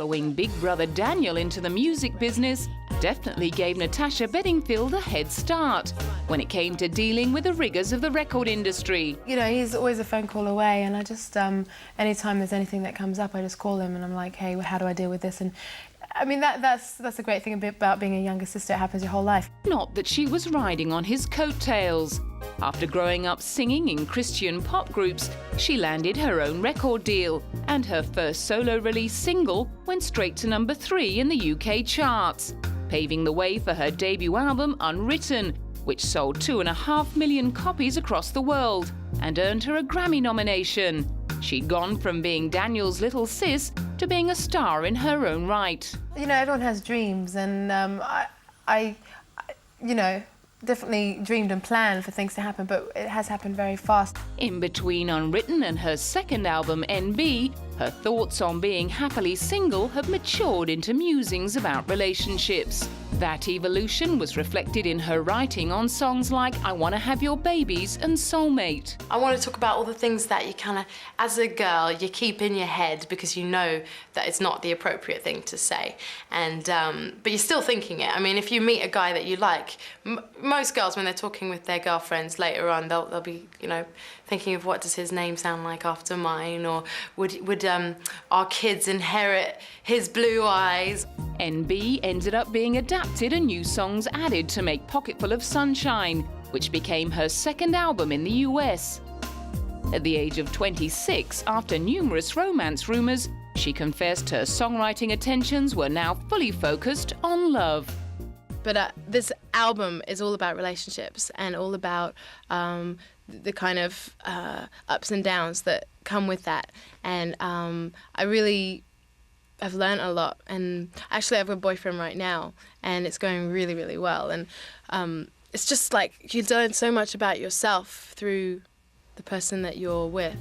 Following big brother Daniel into the music business definitely gave Natasha Bedingfield a head start when it came to dealing with the rigours of the record industry. You know, he's always a phone call away, and I just, anytime there's anything that comes up, I just call him and I'm like, hey, how do I deal with this? And I mean, that's a great thing about being a younger sister. It happens your whole life. Not that she was riding on his coattails. After growing up singing in Christian pop groups, she landed her own record deal, and her first solo release single went straight to number 3 in the UK charts, paving the way for her debut album Unwritten, which sold 2.5 million copies across the world and earned her a Grammy nomination. She'd gone from being Daniel's little sis to being a star in her own right. You know, everyone has dreams, and I you know, definitely dreamed and planned for things to happen, but it has happened very fast. In between Unwritten and her second album, NB, her thoughts on being happily single have matured into musings about relationships. That evolution was reflected in her writing on songs like I Wanna Have Your Babies and Soulmate. I want to talk about all the things that you kind of, as a girl, you keep in your head because you know that it's not the appropriate thing to say. And but you're still thinking it. I mean, if you meet a guy that you like, most girls, when they're talking with their girlfriends later on, they'll be, you know, thinking of what does his name sound like after mine, or would our kids inherit his blue eyes? NB ended up being adapted and new songs added to make Pocketful of Sunshine, which became her second album in the US. At the age of 26, after numerous romance rumours, she confessed her songwriting attentions were now fully focused on love. But this album is all about relationships and all about the kind of ups and downs that come with that. And I really have learned a lot. And actually I have a boyfriend right now, and it's going really, really well. And it's just like you learn so much about yourself through the person that you're with.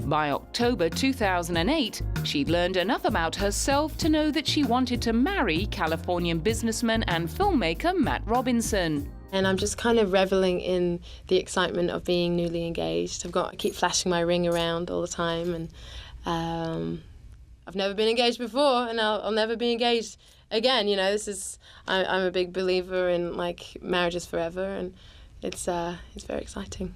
By October 2008, she'd learned enough about herself to know that she wanted to marry Californian businessman and filmmaker Matt Robinson. And I'm just kind of reveling in the excitement of being newly engaged. I keep flashing my ring around all the time, and I've never been engaged before, and I'll never be engaged again. You know, I'm a big believer in like marriages forever, and it's very exciting.